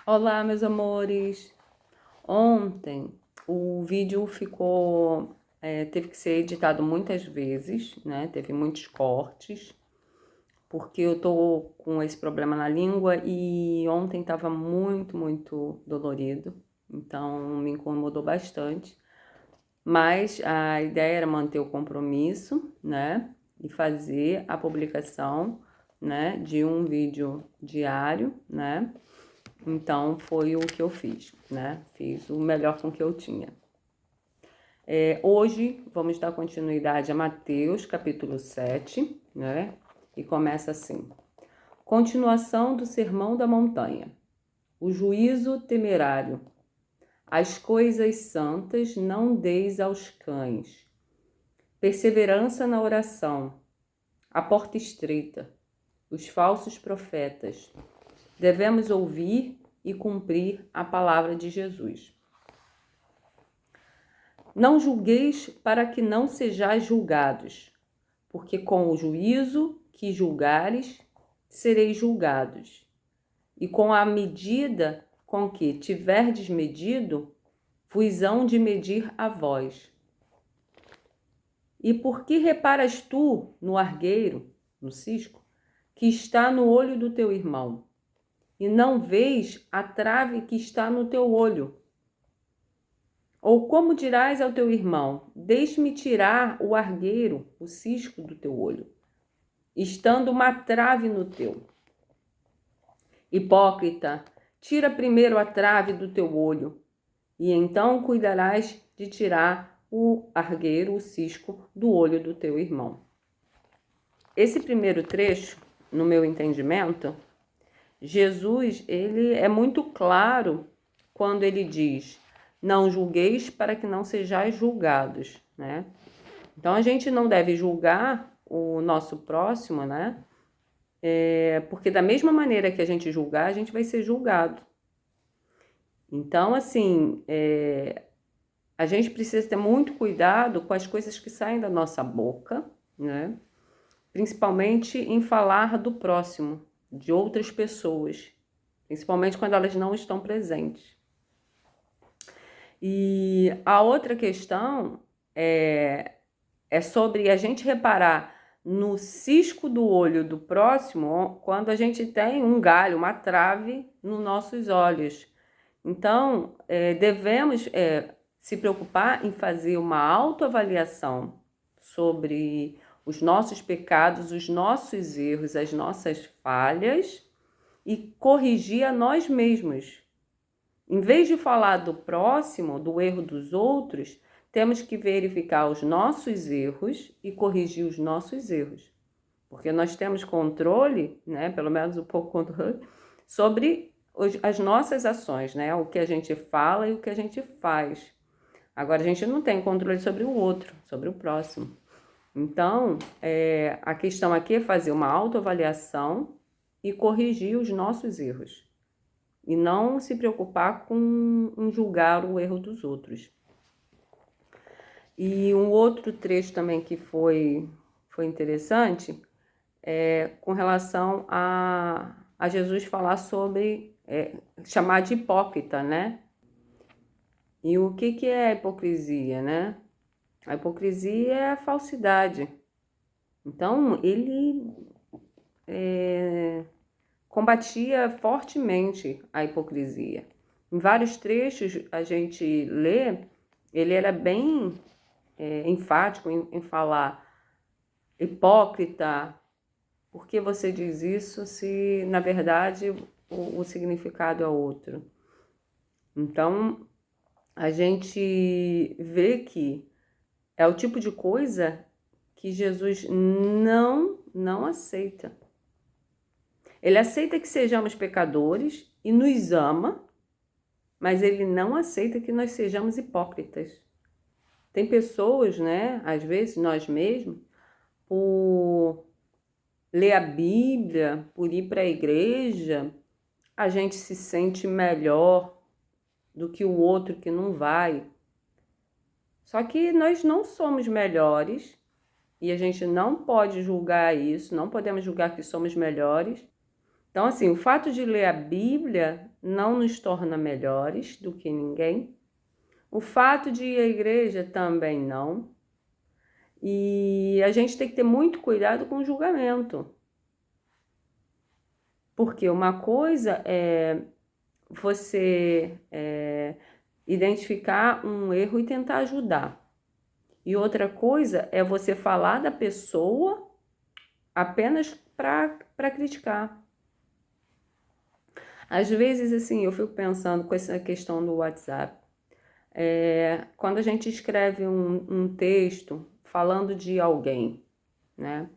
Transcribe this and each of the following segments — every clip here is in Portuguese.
Olá, meus amores! Ontem o vídeo teve que ser editado muitas vezes, né? Teve muitos cortes, porque eu tô com esse problema na língua e ontem estava muito dolorido, então me incomodou bastante. Mas a ideia era manter o compromisso, né? E fazer a publicação, né? De um vídeo diário, né? Então, foi o que eu fiz, né? Fiz o melhor com o que eu tinha. Hoje, vamos dar continuidade a Mateus, capítulo 7, né? E começa assim. Continuação do Sermão da Montanha. O juízo temerário. As coisas santas não deis aos cães. Perseverança na oração. A porta estreita. Os falsos profetas. Devemos ouvir e cumprir a palavra de Jesus. Não julgueis para que não sejais julgados, porque com o juízo que julgares, sereis julgados. E com a medida com que tiverdes medido, vos hão de medir a vós. E por que reparas tu no argueiro, no cisco, que está no olho do teu irmão, e não vês a trave que está no teu olho? Ou como dirás ao teu irmão, deixe-me tirar o argueiro, o cisco do teu olho, estando uma trave no teu? Hipócrita, tira primeiro a trave do teu olho, e então cuidarás de tirar o argueiro, o cisco, do olho do teu irmão. Esse primeiro trecho, no meu entendimento, Jesus, ele é muito claro quando ele diz: não julgueis para que não sejais julgados, né? Então, a gente não deve julgar o nosso próximo, né? Porque da mesma maneira que a gente julgar, a gente vai ser julgado. Então, assim, a gente precisa ter muito cuidado com as coisas que saem da nossa boca, né? Principalmente em falar do próximo, de outras pessoas, principalmente quando elas não estão presentes. E a outra questão é sobre a gente reparar no cisco do olho do próximo quando a gente tem um galho, uma trave nos nossos olhos. Então, devemos se preocupar em fazer uma autoavaliação sobre os nossos pecados, os nossos erros, as nossas falhas e corrigir a nós mesmos. Em vez de falar do próximo, do erro dos outros, temos que verificar os nossos erros e corrigir os nossos erros. Porque nós temos controle, né, pelo menos um pouco controle, sobre as nossas ações, né, o que a gente fala e o que a gente faz. Agora, a gente não tem controle sobre o outro, sobre o próximo. Então, a questão aqui é fazer uma autoavaliação e corrigir os nossos erros. E não se preocupar com julgar o erro dos outros. E um outro trecho também que foi interessante com relação a Jesus falar sobre chamar de hipócrita, né? E o que é a hipocrisia, né? A hipocrisia é a falsidade. Então, ele combatia fortemente a hipocrisia. Em vários trechos a gente lê, ele era bem enfático em falar: hipócrita, por que você diz isso se na verdade o significado é outro? Então, a gente vê que é o tipo de coisa que Jesus não aceita. Ele aceita que sejamos pecadores e nos ama, mas ele não aceita que nós sejamos hipócritas. Tem pessoas, né, às vezes nós mesmos, por ler a Bíblia, por ir para a igreja, a gente se sente melhor do que o outro que não vai. Só que nós não somos melhores e a gente não pode julgar isso, não podemos julgar que somos melhores. Então, assim, o fato de ler a Bíblia não nos torna melhores do que ninguém. O fato de ir à igreja também não. E a gente tem que ter muito cuidado com o julgamento. Porque uma coisa é você identificar um erro e tentar ajudar. E outra coisa é você falar da pessoa apenas para criticar. Às vezes, assim, eu fico pensando com essa questão do WhatsApp. Quando a gente escreve um texto falando de alguém, né?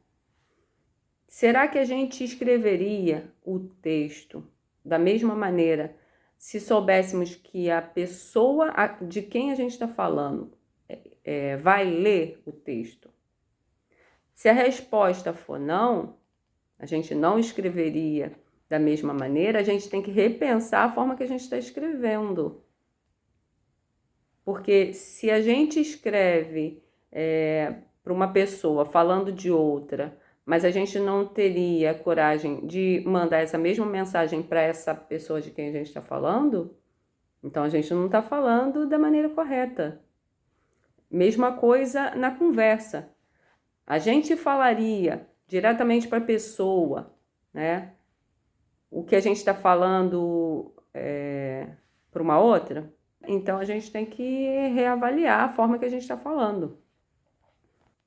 Será que a gente escreveria o texto da mesma maneira se soubéssemos que a pessoa de quem a gente está falando vai ler o texto? Se a resposta for não, a gente não escreveria da mesma maneira, a gente tem que repensar a forma que a gente está escrevendo. Porque se a gente escreve para uma pessoa falando de outra, mas a gente não teria coragem de mandar essa mesma mensagem para essa pessoa de quem a gente está falando, então a gente não está falando da maneira correta. Mesma coisa na conversa. A gente falaria diretamente para a pessoa, né? O que a gente está falando para uma outra, então a gente tem que reavaliar a forma que a gente está falando.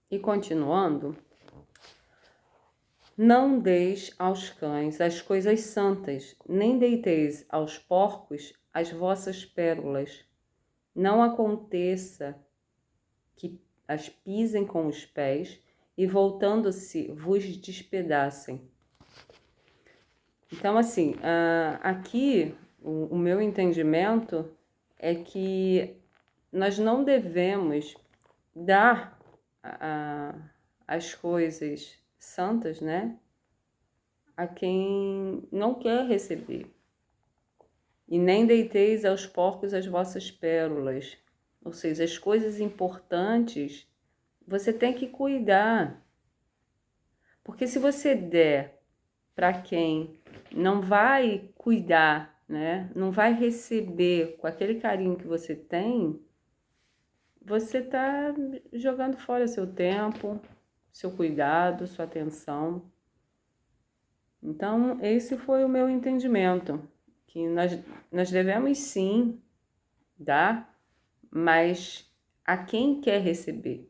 E continuando, não deis aos cães as coisas santas, nem deiteis aos porcos as vossas pérolas. Não aconteça que as pisem com os pés e, voltando-se, vos despedacem. Então, assim, aqui o meu entendimento é que nós não devemos dar as coisas santas, né, a quem não quer receber. E nem deiteis aos porcos as vossas pérolas. Ou seja, as coisas importantes você tem que cuidar. Porque se você der para quem não vai cuidar, né, não vai receber com aquele carinho que você tem, você está jogando fora seu tempo, seu cuidado, sua atenção. Então, esse foi o meu entendimento, que nós devemos sim dar, mas a quem quer receber.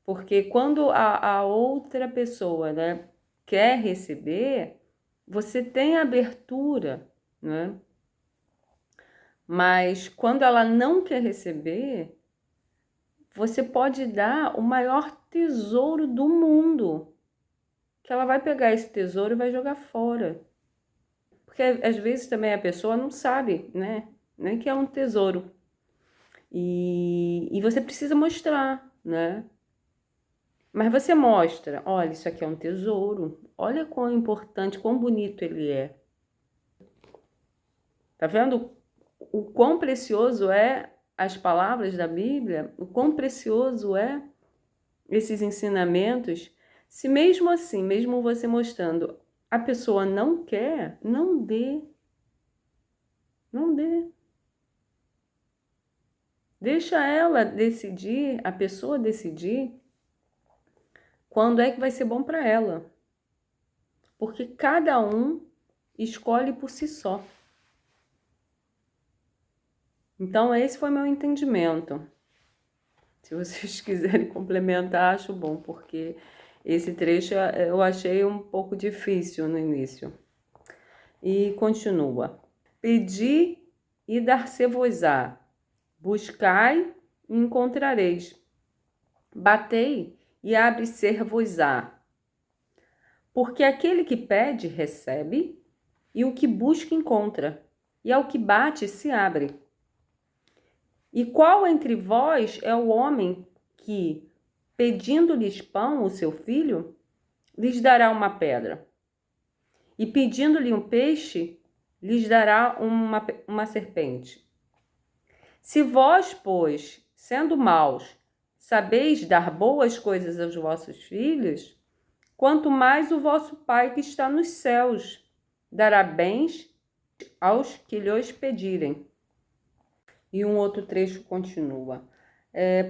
Porque quando a outra pessoa, né, quer receber, você tem abertura, né? Mas quando ela não quer receber, você pode dar o maior tesouro do mundo, que ela vai pegar esse tesouro e vai jogar fora. Porque às vezes também a pessoa não sabe, né? Nem que é um tesouro. E você precisa mostrar, né? Mas você mostra, olha, isso aqui é um tesouro. Olha quão importante, quão bonito ele é. Tá vendo o quão precioso é as palavras da Bíblia? O quão precioso é esses ensinamentos? Se mesmo assim, mesmo você mostrando, a pessoa não quer, não dê. Não dê. Deixa ela decidir, a pessoa decidir quando é que vai ser bom para ela. Porque cada um escolhe por si só. Então, esse foi meu entendimento. Se vocês quiserem complementar, acho bom, porque esse trecho eu achei um pouco difícil no início. E continua. Pedi e dar-se-vos-á. Buscai e encontrareis. Batei e abre-se-vos-á. Porque aquele que pede, recebe, e o que busca, encontra, e ao que bate, se abre. E qual entre vós é o homem que, pedindo-lhes pão, o seu filho, lhes dará uma pedra? E pedindo-lhe um peixe, lhes dará uma serpente? Se vós, pois, sendo maus, sabeis dar boas coisas aos vossos filhos, quanto mais o vosso Pai que está nos céus dará bens aos que lhos pedirem. E um outro trecho continua.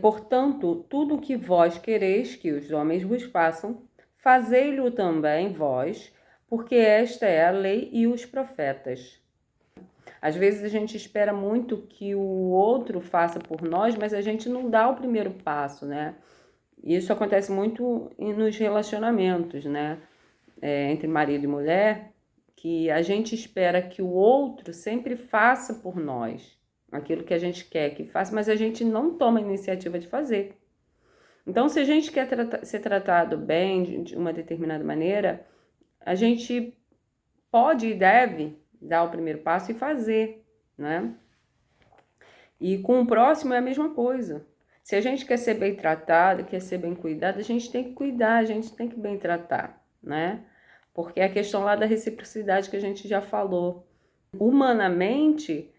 Portanto, tudo o que vós quereis que os homens vos façam, fazei-lo também vós, porque esta é a lei e os profetas. Às vezes a gente espera muito que o outro faça por nós, mas a gente não dá o primeiro passo, né? Isso acontece muito nos relacionamentos, né? Entre marido e mulher, que a gente espera que o outro sempre faça por nós aquilo que a gente quer que faça, mas a gente não toma a iniciativa de fazer. Então, se a gente quer ser tratado bem de uma determinada maneira, a gente pode e deve dar o primeiro passo e fazer, né? E com o próximo é a mesma coisa. Se a gente quer ser bem tratado, quer ser bem cuidado, a gente tem que cuidar, a gente tem que bem tratar, né? Porque é a questão lá da reciprocidade que a gente já falou. Humanamente,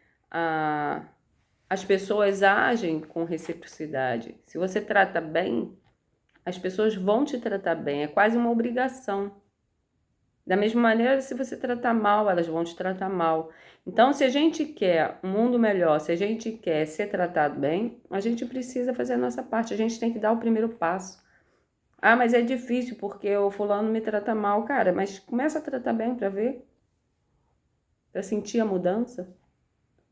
as pessoas agem com reciprocidade. Se você trata bem, as pessoas vão te tratar bem. É quase uma obrigação. Da mesma maneira, se você tratar mal, elas vão te tratar mal. Então, se a gente quer um mundo melhor, se a gente quer ser tratado bem, a gente precisa fazer a nossa parte. A gente tem que dar o primeiro passo. Ah, mas é difícil porque o fulano me trata mal. Cara, mas começa a tratar bem para ver. Para sentir a mudança.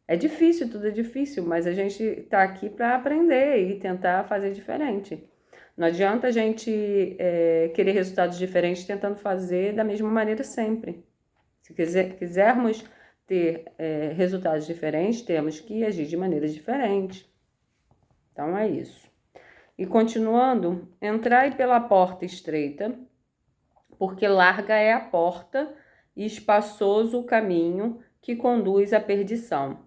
É difícil, tudo é difícil, mas a gente está aqui para aprender e tentar fazer diferente. Não adianta a gente querer resultados diferentes tentando fazer da mesma maneira sempre. Se quisermos ter resultados diferentes, temos que agir de maneira diferente. Então é isso. E continuando, entrai pela porta estreita, porque larga é a porta e espaçoso o caminho que conduz à perdição,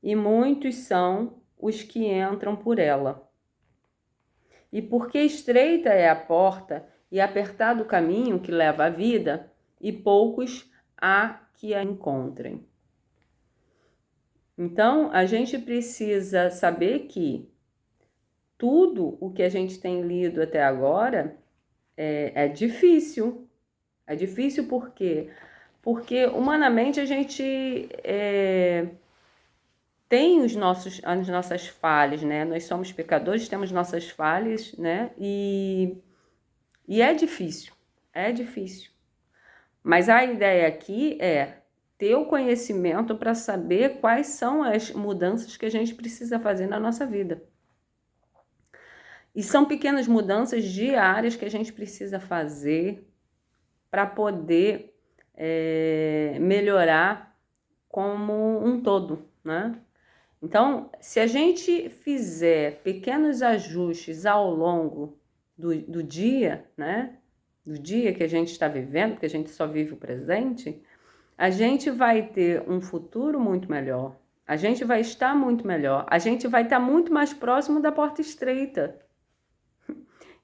e muitos são os que entram por ela. E porque estreita é a porta e apertado o caminho que leva à vida, e poucos há que a encontrem. Então, a gente precisa saber que tudo o que a gente tem lido até agora é difícil. É difícil por quê? Porque humanamente a gente tem as nossas falhas, né? Nós somos pecadores, temos nossas falhas, né? E é difícil, é difícil. Mas a ideia aqui é ter o conhecimento para saber quais são as mudanças que a gente precisa fazer na nossa vida. E são pequenas mudanças diárias que a gente precisa fazer para poder melhorar como um todo, né? Então, se a gente fizer pequenos ajustes ao longo do dia, né? Do dia que a gente está vivendo, porque a gente só vive o presente, a gente vai ter um futuro muito melhor. A gente vai estar muito melhor. A gente vai estar muito mais próximo da porta estreita.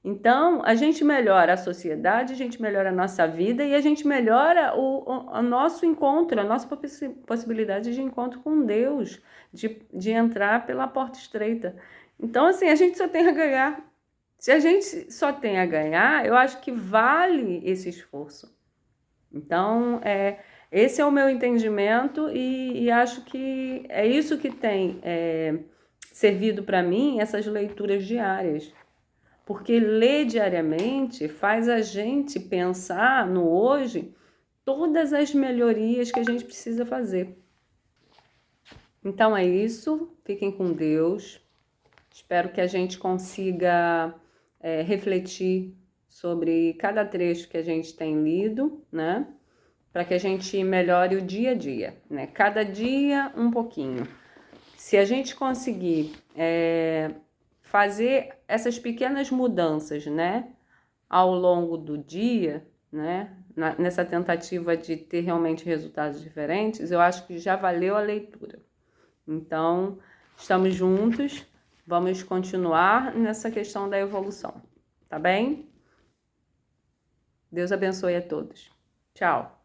Então, a gente melhora a sociedade, a gente melhora a nossa vida e a gente melhora o nosso encontro, a nossa possibilidade de encontro com Deus, de entrar pela porta estreita. Então, assim, a gente só tem a ganhar. Se a gente só tem a ganhar, eu acho que vale esse esforço. Então, esse é o meu entendimento e acho que é isso que tem servido para mim, essas leituras diárias. Porque ler diariamente faz a gente pensar no hoje todas as melhorias que a gente precisa fazer. Então é isso, fiquem com Deus. Espero que a gente consiga refletir sobre cada trecho que a gente tem lido, né? Para que a gente melhore o dia a dia, né? Cada dia um pouquinho. Se a gente conseguir fazer essas pequenas mudanças, né, ao longo do dia, né, nessa tentativa de ter realmente resultados diferentes, eu acho que já valeu a leitura. Então, estamos juntos, vamos continuar nessa questão da evolução, tá bem? Deus abençoe a todos. Tchau!